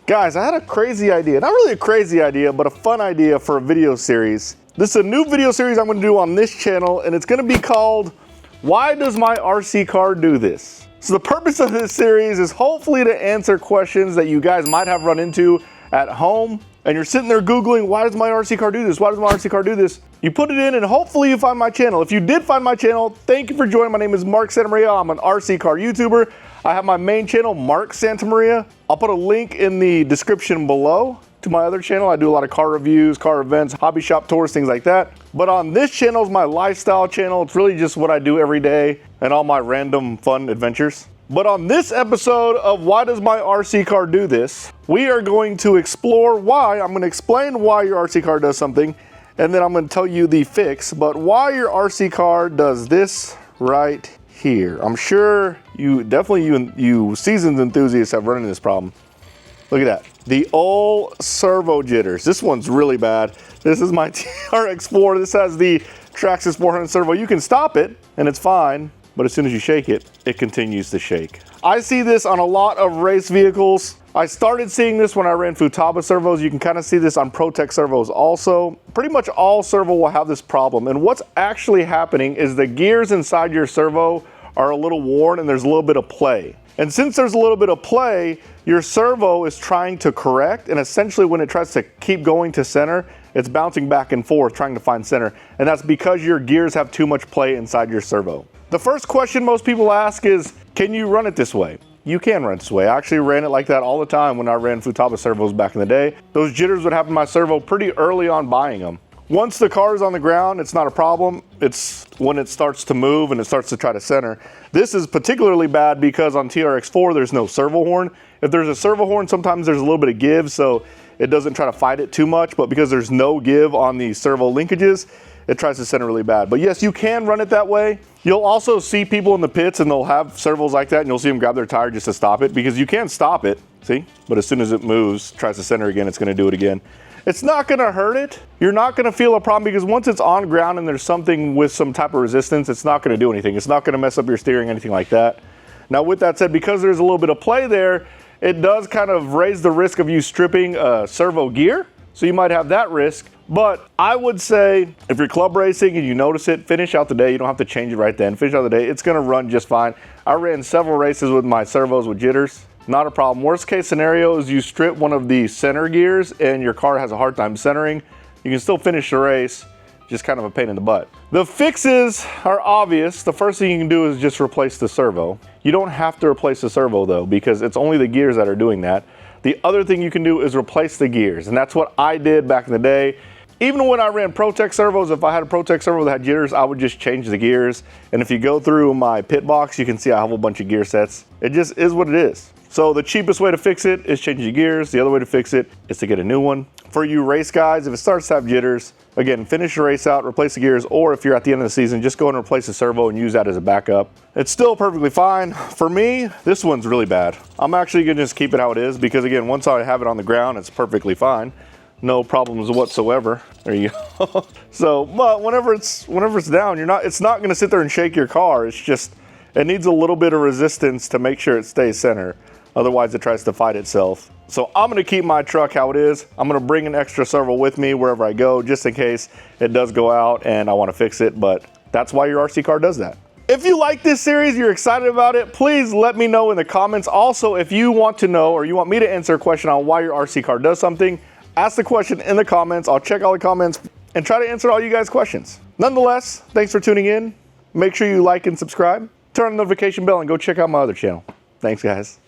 Guys, I had a crazy idea. Not really a crazy idea, but a fun idea for a video series. This is a new video series I'm gonna do on this channel, and it's gonna be called, Why Does My RC Car Do This? So the purpose of this series is hopefully to answer questions that you guys might have run into at home, and you're sitting there Googling, why does my RC car do this? Why does my RC car do this? You put it in and hopefully you find my channel. If you did find my channel, thank you for joining. My name is Mark Santamaria. I'm an RC car YouTuber. I have my main channel, Mark Santamaria. I'll put a link in the description below to my other channel. I do a lot of car reviews, car events, hobby shop tours, things like that. But on this channel is my lifestyle channel. It's really just what I do every day and all my random fun adventures. But on this episode of Why Does My RC Car Do This, we are going to explore why. I'm going to explain why your RC car does something, and then I'm going to tell you the fix, but why your RC car does this right here. I'm sure you seasoned enthusiasts have run into this problem. Look at that. The old servo jitters. This one's really bad. This is my TRX4. This has the Traxxas 400 servo. You can stop it and it's fine, but as soon as you shake it, it continues to shake. I see this on a lot of race vehicles. I started seeing this when I ran Futaba servos. You can kind of see this on Protec servos also. Pretty much all servo will have this problem. And what's actually happening is the gears inside your servo are a little worn and there's a little bit of play. And since there's a little bit of play, your servo is trying to correct, and essentially when it tries to keep going to center, it's bouncing back and forth trying to find center. And that's because your gears have too much play inside your servo. The first question most people ask is, can you run it this way? You can run it this way. I actually ran it like that all the time when I ran Futaba servos back in the day. Those jitters would happen in my servo pretty early on buying them. Once the car is on the ground, it's not a problem. It's when it starts to move and it starts to try to center. This is particularly bad because on TRX4, there's no servo horn. If there's a servo horn, sometimes there's a little bit of give, so it doesn't try to fight it too much, but because there's no give on the servo linkages, it tries to center really bad. But yes, you can run it that way. You'll also see people in the pits and they'll have servos like that and you'll see them grab their tire just to stop it because you can stop it, see? But as soon as it moves, tries to center again, it's gonna do it again. It's not gonna hurt it. You're not gonna feel a problem because once it's on ground and there's something with some type of resistance, it's not gonna do anything. It's not gonna mess up your steering, anything like that. Now with that said, because there's a little bit of play there, it does kind of raise the risk of you stripping a servo gear. So you might have that risk, but I would say if you're club racing and you notice it, finish out the day. You don't have to change it right then. Finish out the day, it's gonna run just fine. I ran several races with my servos with jitters. Not a problem. Worst case scenario is you strip one of the center gears and your car has a hard time centering. You can still finish the race, just kind of a pain in the butt. The fixes are obvious. The first thing you can do is just replace the servo. You don't have to replace the servo though, because it's only the gears that are doing that. The other thing you can do is replace the gears, and that's what I did back in the day. Even when I ran Protec servos, if I had a Protec servo that had jitters, I would just change the gears. And if you go through my pit box, you can see I have a bunch of gear sets. It just is what it is. So the cheapest way to fix it is change the gears. The other way to fix it is to get a new one. For you race guys, if it starts to have jitters, again, finish your race out, replace the gears, or if you're at the end of the season, just go and replace the servo and use that as a backup. It's still perfectly fine. For me, this one's really bad. I'm actually gonna just keep it how it is because again, once I have it on the ground, it's perfectly fine. No problems whatsoever. There you go. So, but whenever it's down, it's not gonna sit there and shake your car. It's just, it needs a little bit of resistance to make sure it stays center. Otherwise it tries to fight itself. So I'm gonna keep my truck how it is. I'm gonna bring an extra servo with me wherever I go, just in case it does go out and I wanna fix it, but that's why your RC car does that. If you like this series, you're excited about it, please let me know in the comments. Also, if you want to know or you want me to answer a question on why your RC car does something, ask the question in the comments. I'll check all the comments and try to answer all you guys' questions. Nonetheless, thanks for tuning in. Make sure you like and subscribe. Turn on the notification bell and go check out my other channel. Thanks, guys.